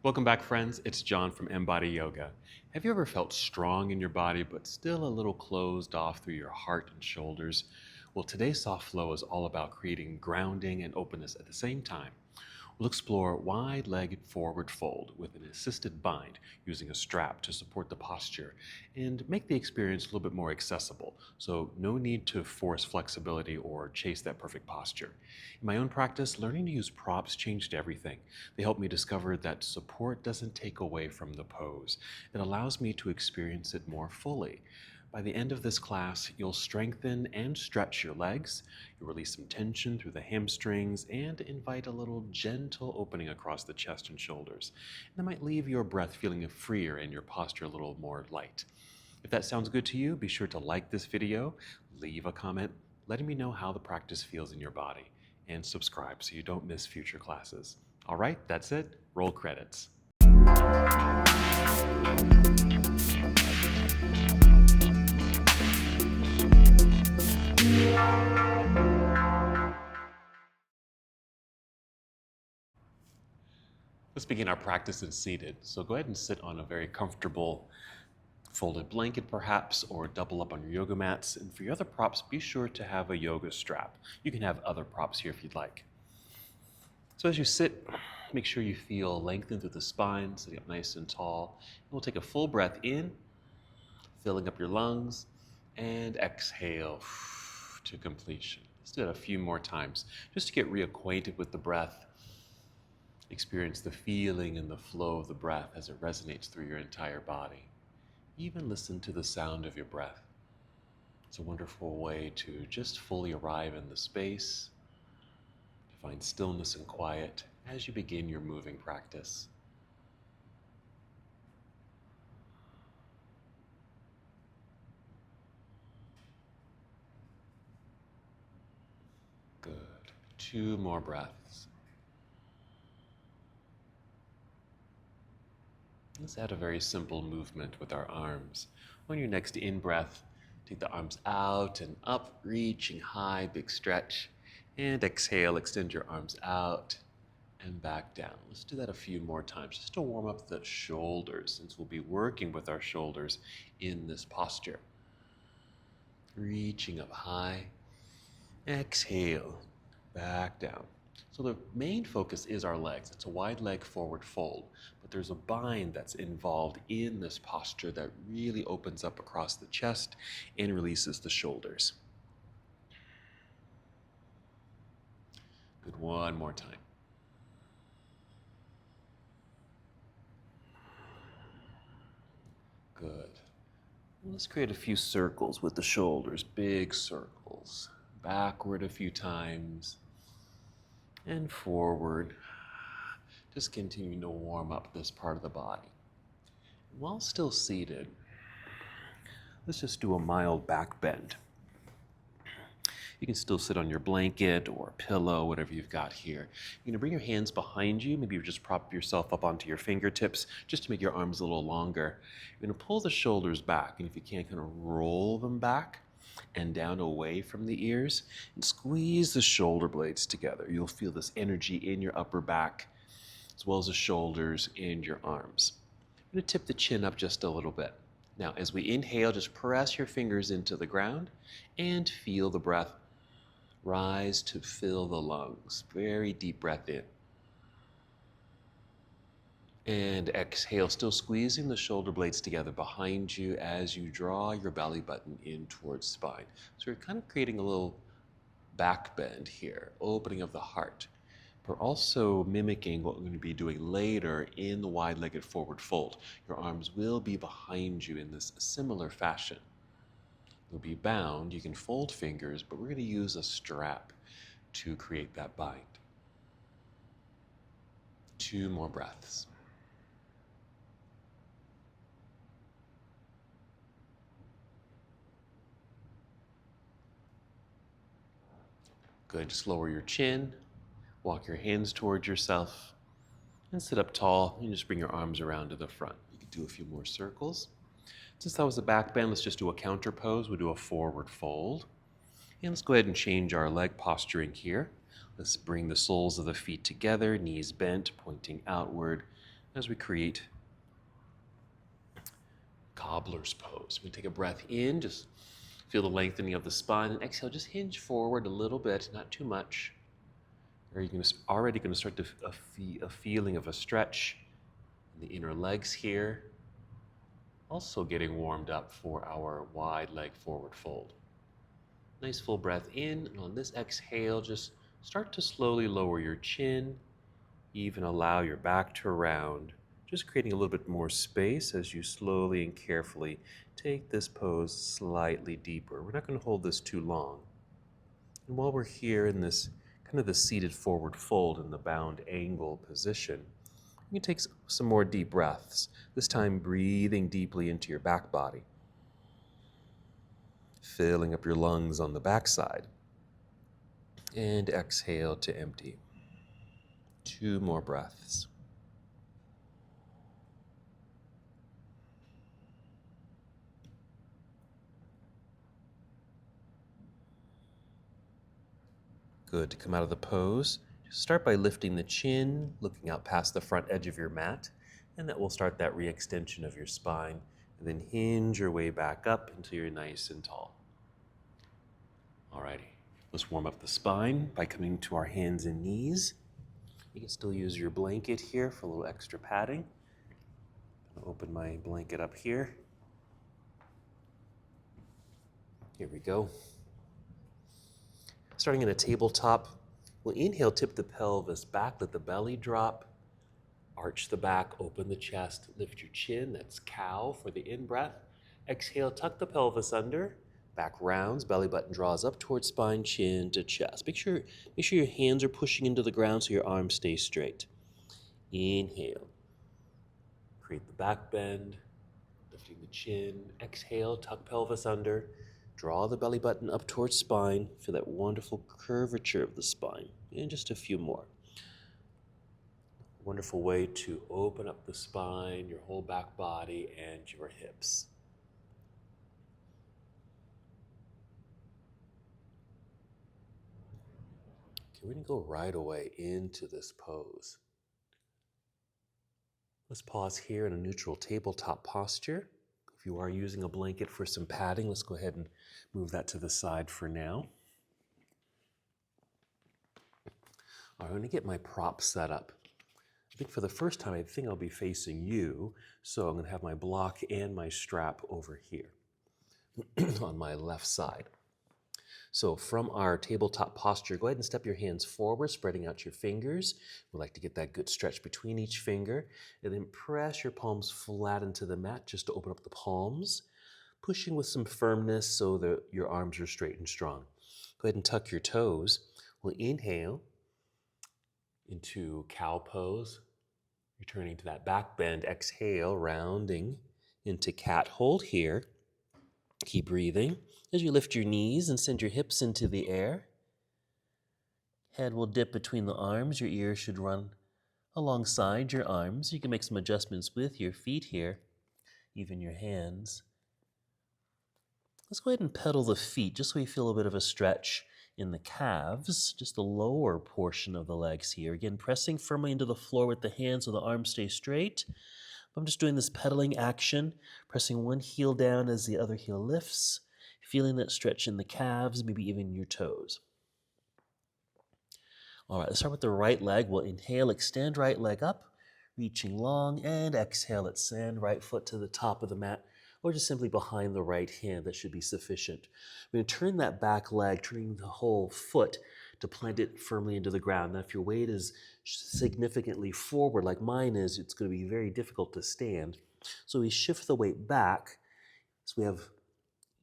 Welcome back, friends. It's John from MBODY Yoga. Have you ever felt strong in your body but still a little closed off through your heart and shoulders? Well, today's soft flow is all about creating grounding and openness at the same time. We'll explore wide-legged forward fold with an assisted bind using a strap to support the posture and make the experience a little bit more accessible, so no need to force flexibility or chase that perfect posture. In my own practice, learning to use props changed everything. They helped me discover that support doesn't take away from the pose. It allows me to experience it more fully. By the end of this class, you'll strengthen and stretch your legs, you'll release some tension through the hamstrings, and invite a little gentle opening across the chest and shoulders. And that might leave your breath feeling freer and your posture a little more light. If that sounds good to you, be sure to like this video, leave a comment, letting me know how the practice feels in your body, and subscribe so you don't miss future classes. All right, that's it. Roll credits. Let's begin our practice in seated. So go ahead and sit on a very comfortable folded blanket perhaps, or double up on your yoga mats. And for your other props, be sure to have a yoga strap. You can have other props here if you'd like. So as you sit, make sure you feel lengthened through the spine, sitting up nice and tall. And we'll take a full breath in, filling up your lungs, and exhale to completion. Let's do that a few more times, just to get reacquainted with the breath. Experience the feeling and the flow of the breath as it resonates through your entire body. Even listen to the sound of your breath. It's a wonderful way to just fully arrive in the space, to find stillness and quiet as you begin your moving practice. Good. 2 more breaths. Let's add a very simple movement with our arms. On your next in-breath, take the arms out and up, reaching high, big stretch. And exhale, extend your arms out and back down. Let's do that a few more times, just to warm up the shoulders, since we'll be working with our shoulders in this posture. Reaching up high, exhale, back down. So the main focus is our legs. It's a wide leg forward fold, but there's a bind that's involved in this posture that really opens up across the chest and releases the shoulders. Good, 1 more time. Good. Let's create a few circles with the shoulders, big circles. Backward a few times. And forward, just continuing to warm up this part of the body. While still seated, let's just do a mild back bend. You can still sit on your blanket or pillow, whatever you've got here. You're gonna bring your hands behind you. Maybe you just prop yourself up onto your fingertips just to make your arms a little longer. You're gonna pull the shoulders back, and if you can, kind of roll them back and down away from the ears, and squeeze the shoulder blades together. You'll feel this energy in your upper back, as well as the shoulders and your arms. I'm going to tip the chin up just a little bit. Now, as we inhale, just press your fingers into the ground and feel the breath rise to fill the lungs. Very deep breath in. And exhale, still squeezing the shoulder blades together behind you as you draw your belly button in towards spine. So you're kind of creating a little back bend here, opening of the heart. But also mimicking what we're going to be doing later in the wide-legged forward fold. Your arms will be behind you in this similar fashion. They'll be bound. You can fold fingers, but we're going to use a strap to create that bind. 2 more breaths. Good, just lower your chin, walk your hands towards yourself, and sit up tall, and just bring your arms around to the front. You can do a few more circles. Since that was the back bend, let's just do a counter pose. We'll do a forward fold. And let's go ahead and change our leg posturing here. Let's bring the soles of the feet together, knees bent, pointing outward, as we create Cobbler's pose. We take a breath in, just feel the lengthening of the spine, and exhale, just hinge forward a little bit, not too much. Or you're already going to start to a feeling of a stretch in the inner legs here. Also getting warmed up for our wide leg forward fold. Nice full breath in, and on this exhale, just start to slowly lower your chin, even allow your back to round, just creating a little bit more space as you slowly and carefully take this pose slightly deeper. We're not going to hold this too long. And while we're here in this kind of the seated forward fold in the bound angle position, you can take some more deep breaths, this time breathing deeply into your back body, filling up your lungs on the backside, and exhale to empty. 2 more breaths. Good. To come out of the pose, just start by lifting the chin, looking out past the front edge of your mat, and that will start that re-extension of your spine, and then hinge your way back up until you're nice and tall. Alrighty, let's warm up the spine by coming to our hands and knees. You can still use your blanket here for a little extra padding. I'll open my blanket up here. Here we go. Starting in a tabletop, we'll inhale, tip the pelvis back, let the belly drop, arch the back, open the chest, lift your chin, that's cow for the in-breath. Exhale, tuck the pelvis under, back rounds, belly button draws up towards spine, chin to chest. Make sure your hands are pushing into the ground so your arms stay straight. Inhale, create the back bend, lifting the chin. Exhale, tuck pelvis under, draw the belly button up towards spine. Feel that wonderful curvature of the spine. And just a few more. Wonderful way to open up the spine, your whole back body, and your hips. Okay, we're going to go right away into this pose. Let's pause here in a neutral tabletop posture. If you are using a blanket for some padding, let's go ahead and move that to the side for now. I'm going to get my prop set up. I think for the first time, I think I'll be facing you, so I'm going to have my block and my strap over here on my left side. So from our tabletop posture, go ahead and step your hands forward, spreading out your fingers. We like to get that good stretch between each finger, and then press your palms flat into the mat just to open up the palms, pushing with some firmness so that your arms are straight and strong. Go ahead and tuck your toes. We'll inhale into cow pose, returning to that back bend. Exhale, rounding into cat hold here. Keep breathing as you lift your knees and send your hips into the air. Head will dip between the arms. Your ears should run alongside your arms. You can make some adjustments with your feet here, even your hands. Let's go ahead and pedal the feet just so we feel a bit of a stretch in the calves, just the lower portion of the legs here. Again, pressing firmly into the floor with the hands so the arms stay straight. I'm just doing this pedaling action, pressing one heel down as the other heel lifts, feeling that stretch in the calves, maybe even your toes. All right, let's start with the right leg. We'll inhale, extend right leg up, reaching long, and exhale, let's send right foot to the top of the mat, or just simply behind the right hand. That should be sufficient. We're going to turn that back leg, turning the whole foot to plant it firmly into the ground. Now, if your weight is significantly forward like mine is, it's going to be very difficult to stand. So we shift the weight back so we have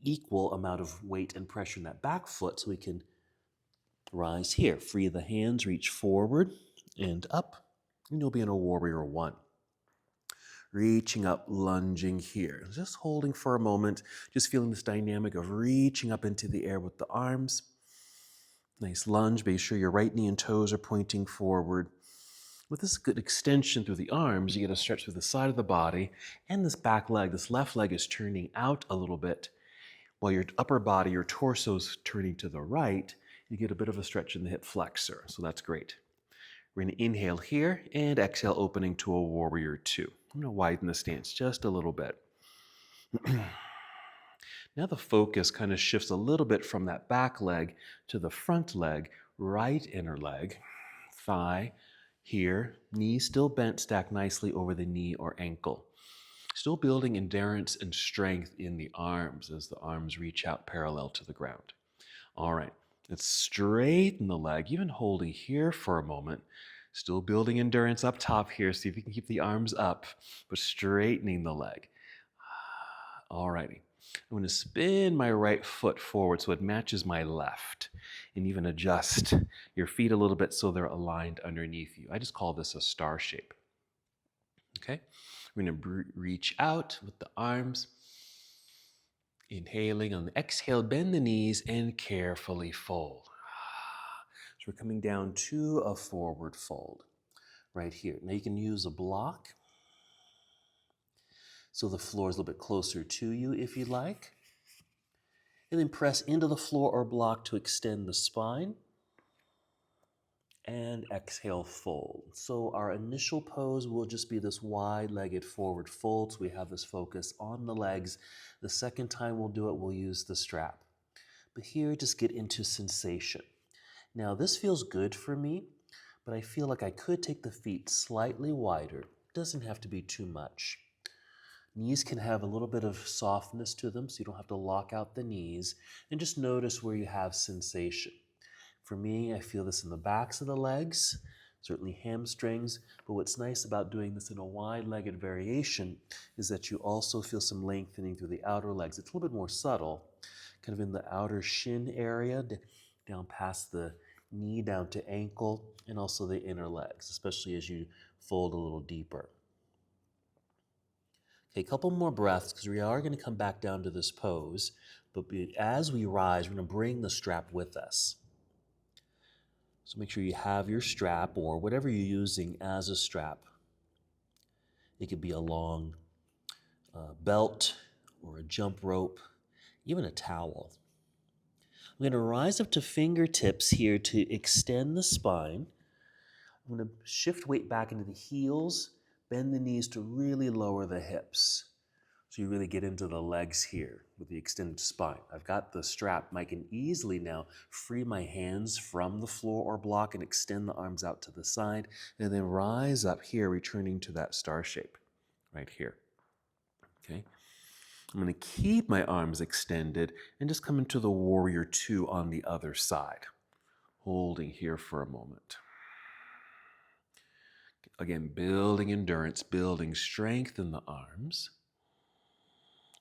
equal amount of weight and pressure in that back foot so we can rise here. Free the hands, reach forward and up, and you'll be in a warrior one. Reaching up, lunging here. Just holding for a moment, just feeling this dynamic of reaching up into the air with the arms. Nice lunge. Make sure your right knee and toes are pointing forward. With this good extension through the arms, you get a stretch through the side of the body, and this back leg, this left leg is turning out a little bit, while your upper body, your torso is turning to the right. You get a bit of a stretch in the hip flexor, so that's great. We're going to inhale here and exhale, opening to a warrior two. I'm going to widen the stance just a little bit. Now the focus kind of shifts a little bit from that back leg to the front leg, right inner leg, thigh here, knee still bent, stacked nicely over the knee or ankle. Still building endurance and strength in the arms as the arms reach out parallel to the ground. All right, let's straighten the leg, even holding here for a moment. Still building endurance up top here. See if you can keep the arms up, but straightening the leg. All righty. I'm going to spin my right foot forward so it matches my left, and even adjust your feet a little bit so they're aligned underneath you. I just call this a star shape. Okay? We're going to reach out with the arms. Inhaling on the exhale, bend the knees and carefully fold. So we're coming down to a forward fold right here. Now you can use a block so the floor is a little bit closer to you if you like. And then press into the floor or block to extend the spine. And exhale, fold. So our initial pose will just be this wide-legged forward fold. So we have this focus on the legs. The second time we'll do it, we'll use the strap. But here, just get into sensation. Now, this feels good for me, but I feel like I could take the feet slightly wider. It doesn't have to be too much. Knees can have a little bit of softness to them, so you don't have to lock out the knees. And just notice where you have sensation. For me, I feel this in the backs of the legs, certainly hamstrings, but what's nice about doing this in a wide-legged variation is that you also feel some lengthening through the outer legs. It's a little bit more subtle, kind of in the outer shin area, down past the knee, down to ankle, and also the inner legs, especially as you fold a little deeper. Okay, a couple more breaths because we are going to come back down to this pose, but as we rise, we're going to bring the strap with us. So make sure you have your strap or whatever you're using as a strap. It could be a long belt or a jump rope, even a towel. I'm going to rise up to fingertips here to extend the spine. I'm going to shift weight back into the heels, bend the knees to really lower the hips. So you really get into the legs here with the extended spine. I've got the strap. I can easily now free my hands from the floor or block and extend the arms out to the side, and then rise up here, returning to that star shape right here. Okay. I'm going to keep my arms extended and just come into the warrior two on the other side, holding here for a moment. Again, building endurance, building strength in the arms.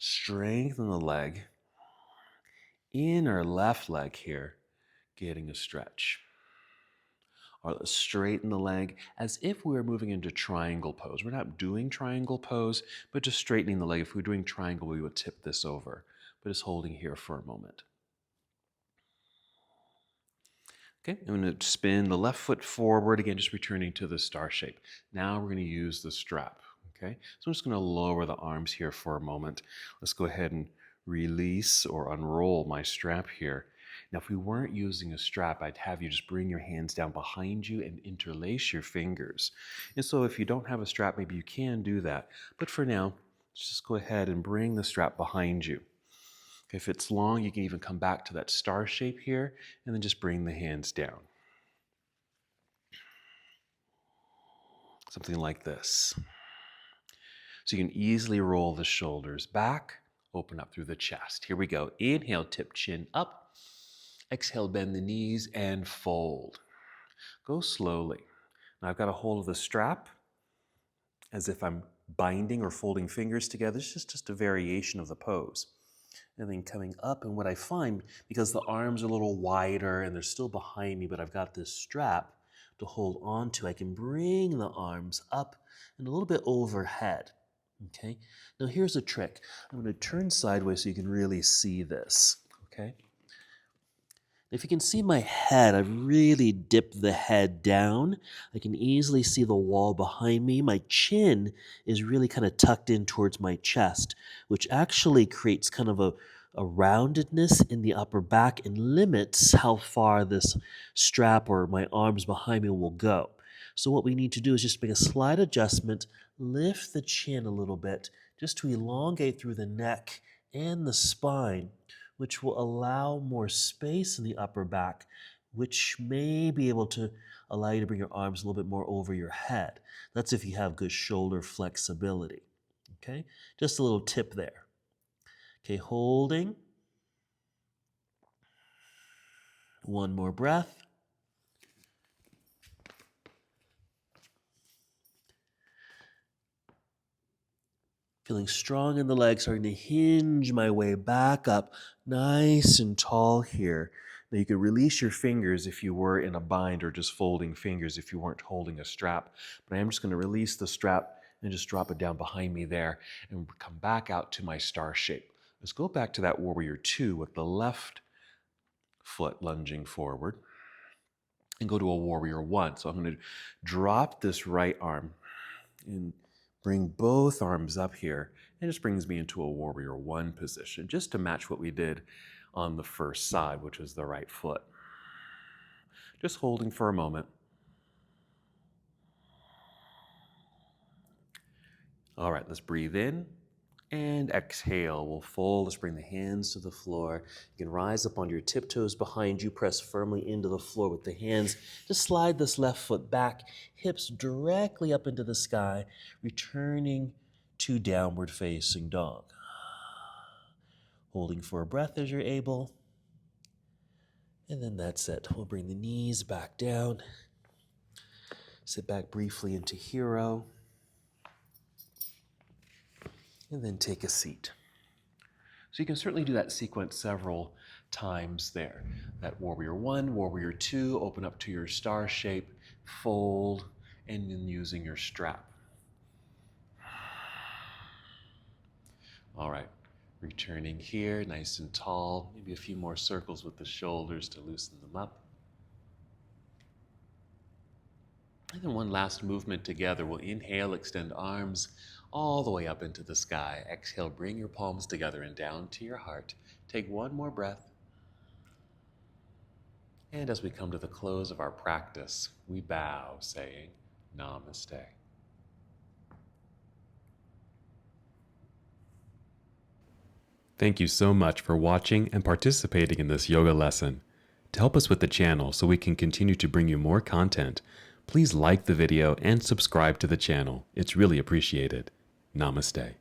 Strengthen the leg, inner left leg here, getting a stretch. Or let's straighten the leg as if we were moving into triangle pose. We're not doing triangle pose, but just straightening the leg. If we were doing triangle, we would tip this over, but just holding here for a moment. Okay, I'm going to spin the left foot forward, again, just returning to the star shape. Now we're going to use the strap. Okay, so I'm just going to lower the arms here for a moment. Let's go ahead and release or unroll my strap here. Now, if we weren't using a strap, I'd have you just bring your hands down behind you and interlace your fingers. And so if you don't have a strap, maybe you can do that. But for now, just go ahead and bring the strap behind you. If it's long, you can even come back to that star shape here and then just bring the hands down. Something like this. So you can easily roll the shoulders back, open up through the chest. Here we go. Inhale, tip chin up. Exhale, bend the knees and fold. Go slowly. Now I've got a hold of the strap as if I'm binding or folding fingers together. It's just a variation of the pose. And then coming up, and what I find, because the arms are a little wider and they're still behind me, but I've got this strap to hold on to, I can bring the arms up and a little bit overhead. Okay, now here's a trick. I'm going to turn sideways so you can really see this. Okay, if you can see my head, I've really dipped the head down. I can easily see the wall behind me. My chin is really kind of tucked in towards my chest, which actually creates kind of a roundedness in the upper back and limits how far this strap or my arms behind me will go. So what we need to do is just make a slight adjustment, lift the chin a little bit, just to elongate through the neck and the spine, which will allow more space in the upper back, which may be able to allow you to bring your arms a little bit more over your head. That's if you have good shoulder flexibility. Okay, just a little tip there. Okay, holding. One more breath. Feeling strong in the legs, starting to hinge my way back up, nice and tall here. Now you could release your fingers if you were in a bind, or just folding fingers if you weren't holding a strap. But I am just going to release the strap and just drop it down behind me there and come back out to my star shape. Let's go back to that warrior two with the left foot lunging forward and go to a warrior one. So I'm going to drop this right arm and bring both arms up here. It just brings me into a warrior one position, just to match what we did on the first side, which was the right foot. Just holding for a moment. All right, let's breathe in and exhale. We'll fold. Let's bring the hands to the floor. You can rise up on your tiptoes behind you, press firmly into the floor with the hands. Just slide this left foot back, hips directly up into the sky, returning to downward facing dog. Holding for a breath as you're able. And then that's it. We'll bring the knees back down. Sit back briefly into hero. And then take a seat. So you can certainly do that sequence several times there. That warrior one, warrior two, open up to your star shape, fold, and then using your strap. All right, returning here, nice and tall. Maybe a few more circles with the shoulders to loosen them up. And then one last movement together. We'll inhale, extend arms all the way up into the sky. Exhale, bring your palms together and down to your heart. Take one more breath. And as we come to the close of our practice, we bow, saying Namaste. Thank you so much for watching and participating in this yoga lesson. To help us with the channel so we can continue to bring you more content, please like the video and subscribe to the channel. It's really appreciated. Namaste.